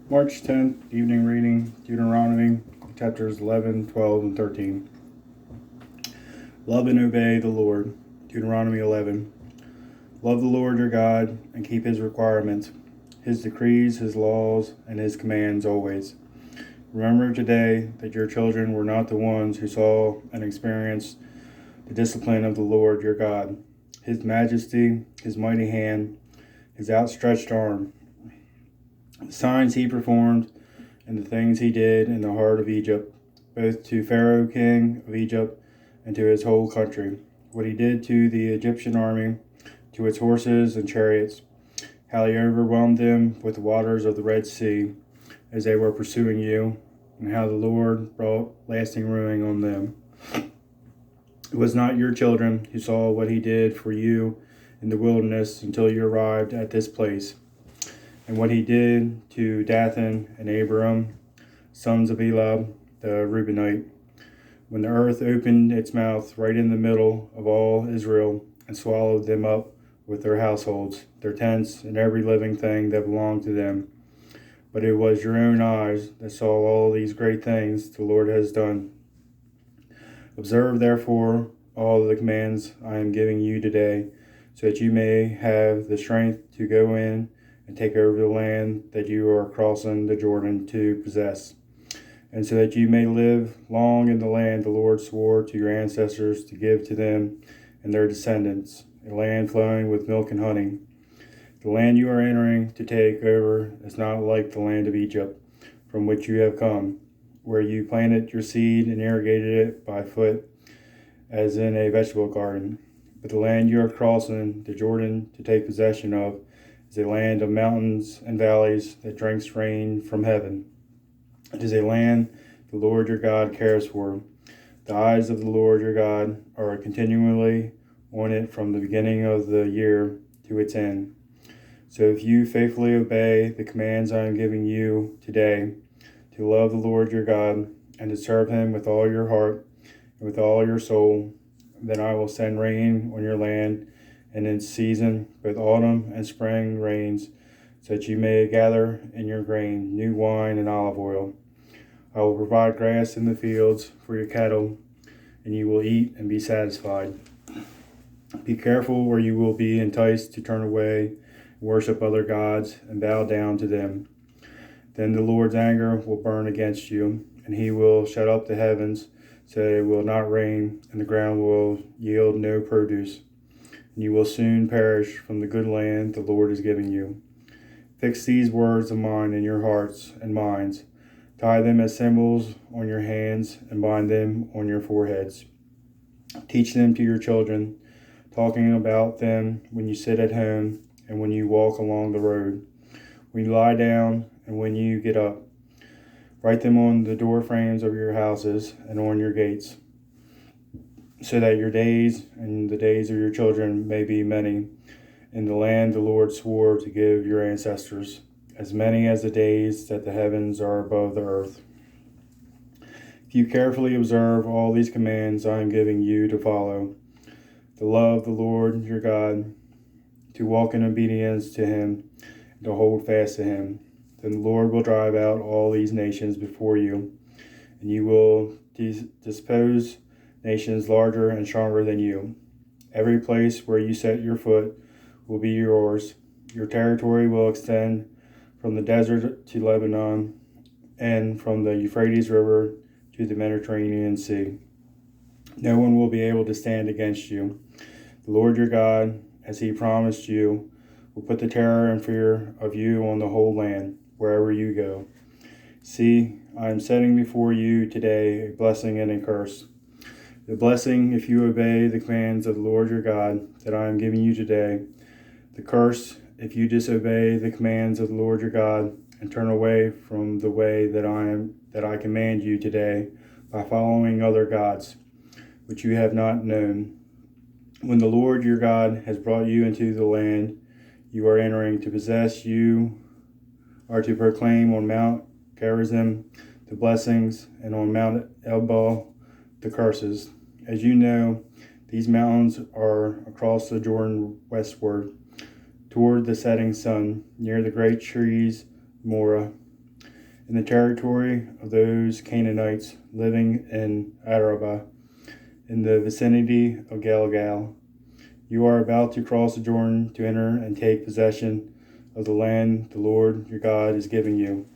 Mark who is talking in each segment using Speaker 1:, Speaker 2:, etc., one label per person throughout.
Speaker 1: March 10th, evening reading, Dueteronomy, chapters 11, 12, and 13. Love and obey the Lord. Deuteronomy 11. Love the Lord your God and keep his requirements, his decrees, his laws, and his commands always. Remember today that your children were not the ones who saw and experienced the discipline of the Lord your God, his majesty, his mighty hand, his outstretched arm, the signs he performed, and the things he did in the heart of Egypt, both to Pharaoh king of Egypt and to his whole country, what he did to the Egyptian army, to its horses and chariots, how he overwhelmed them with the waters of the Red Sea as they were pursuing you, and how the Lord brought lasting ruin on them. It was not your children who saw what he did for you in the wilderness until you arrived at this place, and what he did to Dathan and Abiram, sons of Eliab the Reubenite, when the earth opened its mouth right in the middle of all Israel and swallowed them up with their households, their tents, and every living thing that belonged to them. But it was your own eyes that saw all these great things the Lord has done. Observe, therefore, all the commands I am giving you today, so that you may have the strength to go in and take over the land that you are crossing the Jordan to possess, and so that you may live long in the land the Lord swore to your ancestors to give to them and their descendants, a land flowing with milk and honey. The land you are entering to take over is not like the land of Egypt, from which you have come, where you planted your seed and irrigated it by foot, as in a vegetable garden. But the land you are crossing the Jordan to take possession of is a land of mountains and valleys that drinks rain from heaven. It is a land the Lord your God cares for. The eyes of the Lord your God are continually on it from the beginning of the year to its end. So if you faithfully obey the commands I am giving you today, to love the Lord your God and to serve him with all your heart and with all your soul, then I will send rain on your land and in season, both autumn and spring rains, so that you may gather in your grain, new wine and olive oil. I will provide grass in the fields for your cattle, and you will eat and be satisfied. Be careful, or you will be enticed to turn away, worship other gods, and bow down to them. Then the Lord's anger will burn against you, and he will shut up the heavens, so that it will not rain, and the ground will yield no produce. And you will soon perish from the good land the Lord is giving you. Fix these words of mine in your hearts and minds. Tie them as symbols on your hands and bind them on your foreheads. Teach them to your children, talking about them when you sit at home and when you walk along the road, when you lie down and when you get up. Write them on the door frames of your houses and on your gates, so that your days and the days of your children may be many in the land the Lord swore to give your ancestors, as many as the days that the heavens are above the earth. If you carefully observe all these commands I am giving you to follow, to love the Lord your God, to walk in obedience to him, and to hold fast to him, then the Lord will drive out all these nations before you, and you will dispose nations larger and stronger than you. Every place where you set your foot will be yours. Your territory will extend from the desert to Lebanon, and from the Euphrates River to the Mediterranean Sea. No one will be able to stand against you. The Lord your God, as he promised you, will put the terror and fear of you on the whole land, wherever you go. See, I am setting before you today a blessing and a curse. The blessing, if you obey the commands of the Lord your God that I am giving you today. The curse, if you disobey the commands of the Lord your God and turn away from the way that I command you today by following other gods, which you have not known. When the Lord your God has brought you into the land you are entering to possess, you are to proclaim on Mount Gerizim the blessings, and on Mount Ebal the curses. As you know, these mountains are across the Jordan westward, toward the setting sun, near the great trees Morah. in the territory of those Canaanites living in Arabah, in the vicinity of Gilgal. You are about to cross the Jordan to enter and take possession of the land the Lord your God is giving you.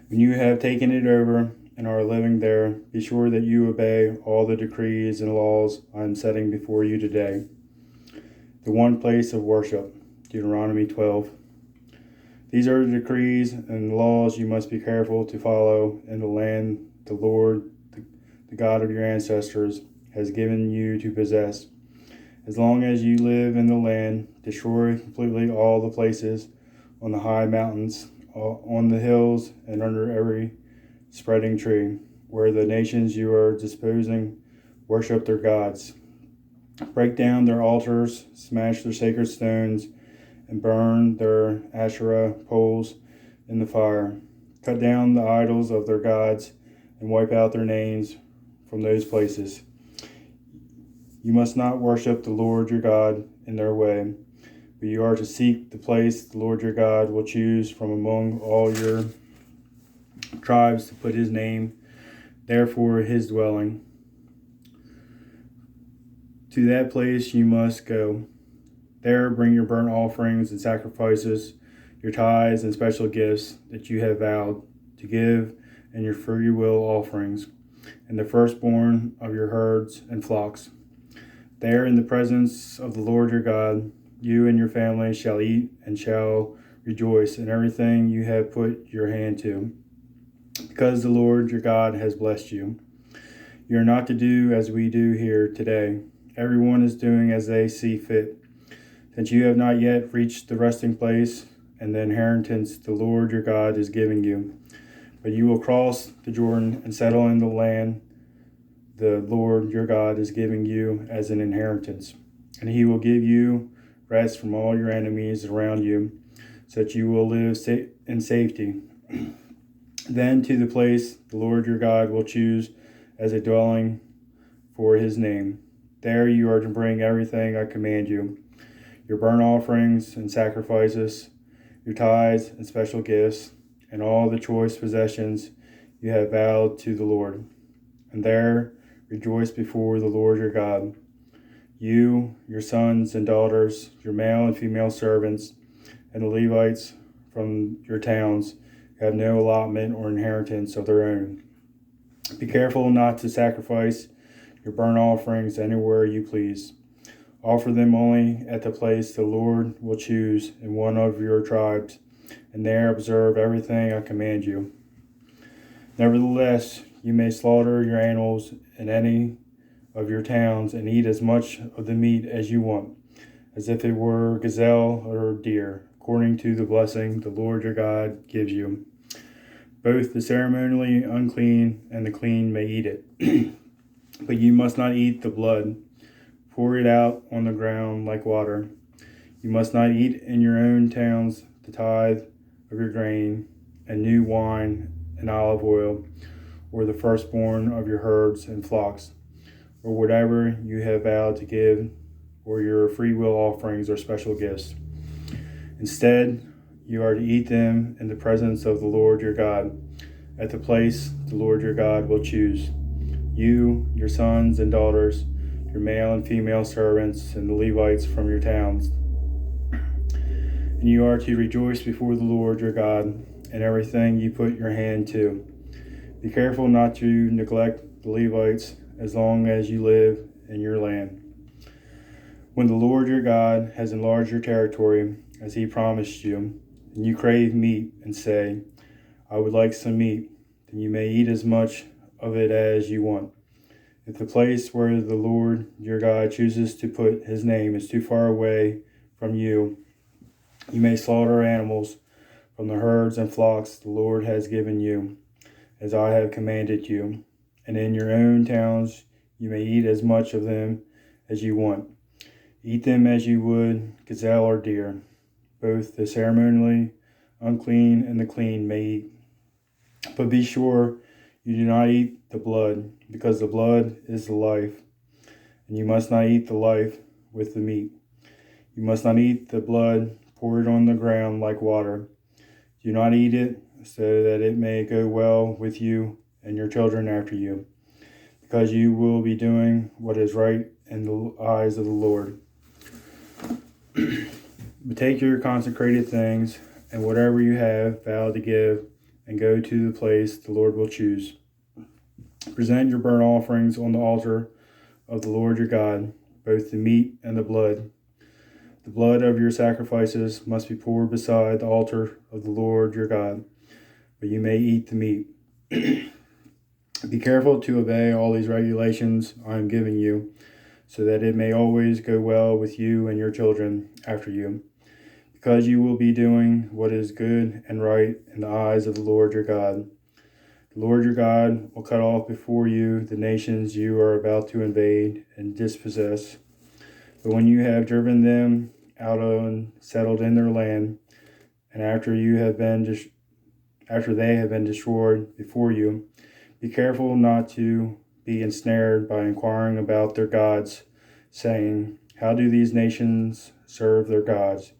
Speaker 1: When you have taken it over and are living there, be sure that you obey all the decrees and laws I am setting before you today. The one place of worship, Dueteronomy 12. These are the decrees and laws you must be careful to follow in the land the Lord, the God of your ancestors, has given you to possess. As long as you live in the land, destroy completely all the places on the high mountains, on the hills, and under every spreading tree, where the nations you are disposing worship their gods. Break down their altars, smash their sacred stones, and burn their Asherah poles in the fire. Cut down the idols of their gods and wipe out their names from those places. You must not worship the Lord your God in their way, but you are to seek the place the Lord your God will choose from among all your tribes to put his name there for his dwelling. To that place you must go. There bring your burnt offerings and sacrifices, your tithes and special gifts that you have vowed to give, and your free will offerings, and the firstborn of your herds and flocks. There in the presence of the Lord your God, you and your family shall eat and shall rejoice in everything you have put your hand to, because the Lord your God has blessed you. You are not to do as we do here today. Everyone is doing as they see fit. Since you have not yet reached the resting place and the inheritance the Lord your God is giving you, but you will cross the Jordan and settle in the land the Lord your God is giving you as an inheritance. And he will give you rest from all your enemies around you, so that you will live in safety. Then to the place the Lord your God will choose as a dwelling for his name. There you are to bring everything I command you, your burnt offerings and sacrifices, your tithes and special gifts, and all the choice possessions you have vowed to the Lord. And there rejoice before the Lord your God. You, your sons and daughters, your male and female servants, and the Levites from your towns have no allotment or inheritance of their own. Be careful not to sacrifice your burnt offerings anywhere you please. Offer them only at the place the Lord will choose in one of your tribes, and there observe everything I command you. Nevertheless, you may slaughter your animals in any of your towns and eat as much of the meat as you want, as if it were gazelle or deer, according to the blessing the Lord your God gives you. Both the ceremonially unclean and the clean may eat it. But you must not eat the blood. Pour it out on the ground like water. You must not eat in your own towns the tithe of your grain, and new wine and olive oil, or the firstborn of your herds and flocks, or whatever you have vowed to give, or your free will offerings or special gifts. Instead, you are to eat them in the presence of the Lord your God, at the place the Lord your God will choose. You, your sons and daughters, your male and female servants, and the Levites from your towns. And you are to rejoice before the Lord your God in everything you put your hand to. Be careful not to neglect the Levites as long as you live in your land. When the Lord your God has enlarged your territory, as he promised you, and you crave meat and say, I would like some meat, then you may eat as much of it as you want. If the place where the Lord your God chooses to put his name is too far away from you, you may slaughter animals from the herds and flocks the Lord has given you, as I have commanded you. And in your own towns you may eat as much of them as you want. Eat them as you would gazelle or deer. Both the ceremonially unclean and the clean may eat. But be sure you do not eat the blood, because the blood is the life, and you must not eat the life with the meat. You must not eat the blood poured on the ground like water. Do not eat it so that it may go well with you and your children after you, because you will be doing what is right in the eyes of the Lord. But take your consecrated things and whatever you have vowed to give, and go to the place the Lord will choose. Present your burnt offerings on the altar of the Lord your God, both the meat and the blood. The blood of your sacrifices must be poured beside the altar of the Lord your God, but you may eat the meat. Be careful to obey all these regulations I am giving you, so that it may always go well with you and your children after you, because you will be doing what is good and right in the eyes of the Lord your God. The Lord your God will cut off before you the nations you are about to invade and dispossess. But when you have driven them out and settled in their land, and after they have been destroyed before you, be careful not to be ensnared by inquiring about their gods, saying, "How do these nations serve their gods?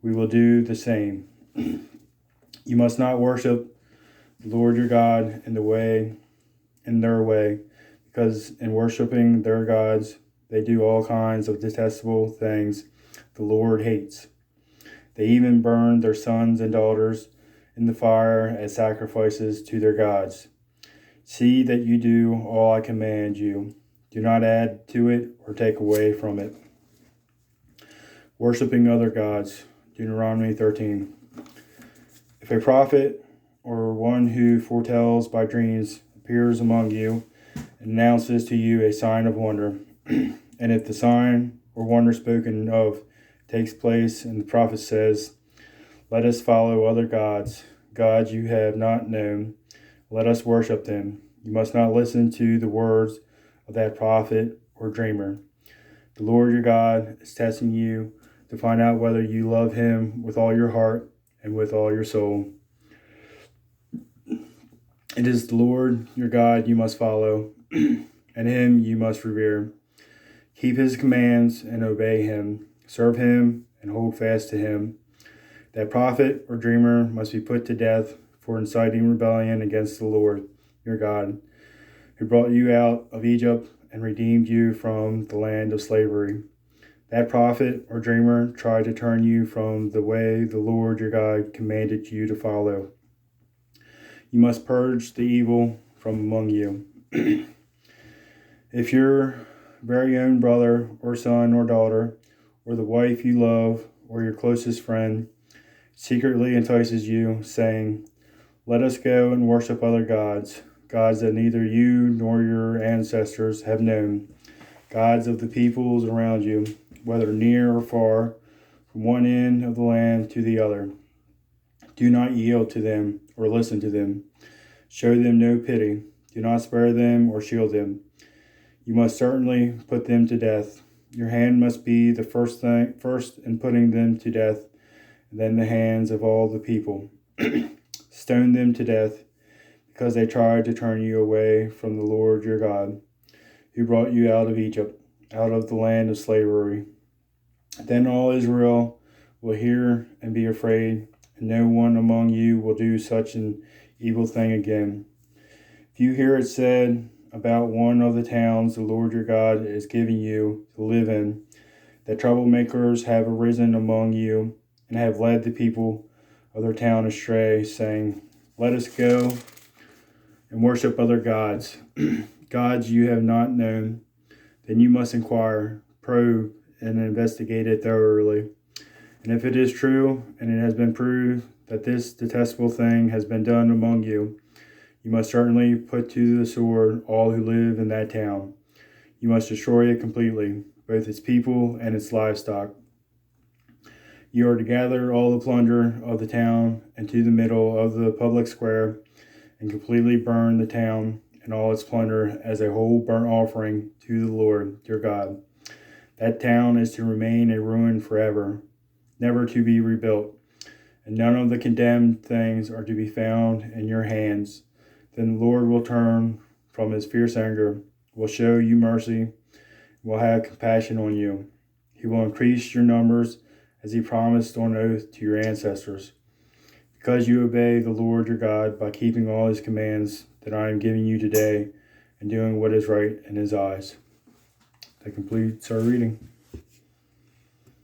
Speaker 1: We will do the same." You must not worship the Lord your God in their way, because in worshiping their gods they do all kinds of detestable things the Lord hates. They even burn their sons and daughters in the fire as sacrifices to their gods. See that you do all I command you. Do not add to it or take away from it. Worshipping other gods. Dueteronomy 13. If a prophet or one who foretells by dreams appears among you and announces to you a sign of wonder, and if the sign or wonder spoken of takes place and the prophet says, "Let us follow other gods, gods you have not known, let us worship them," you must not listen to the words of that prophet or dreamer. The Lord your God is testing you to find out whether you love him with all your heart and with all your soul. It is the Lord your God you must follow, and him you must revere. Keep his commands and obey him. Serve him and hold fast to him. That prophet or dreamer must be put to death for inciting rebellion against the Lord your God, who brought you out of Egypt and redeemed you from the land of slavery. That prophet or dreamer tried to turn you from the way the Lord your God commanded you to follow. You must purge the evil from among you. If your very own brother or son or daughter, or the wife you love, or your closest friend, secretly entices you, saying, "Let us go and worship other gods, gods that neither you nor your ancestors have known, gods of the peoples around you, whether near or far, from one end of the land to the other," do not yield to them or listen to them. Show them no pity. Do not spare them or shield them. You must certainly put them to death. Your hand must be the first in putting them to death, and then the hands of all the people. Stone them to death, because they tried to turn you away from the Lord your God, who brought you out of Egypt, out of the land of slavery. Then all Israel will hear and be afraid, and no one among you will do such an evil thing again. If you hear it said about one of the towns the Lord your God is giving you to live in, that troublemakers have arisen among you and have led the people of their town astray, saying, "Let us go and worship other gods, gods you have not known," then you must inquire, probe, and investigate it thoroughly. And if it is true, and it has been proved that this detestable thing has been done among you, you must certainly put to the sword all who live in that town. You must destroy it completely, both its people and its livestock. You are to gather all the plunder of the town into the middle of the public square, and completely burn the town and all its plunder as a whole burnt offering to the Lord your God. That town is to remain a ruin forever, never to be rebuilt, and none of the condemned things are to be found in your hands. Then the Lord will turn from his fierce anger, will show you mercy, and will have compassion on you. He will increase your numbers as he promised on oath to your ancestors, because you obey the Lord your God by keeping all his commands that I am giving you today and doing what is right in his eyes. That completes our reading.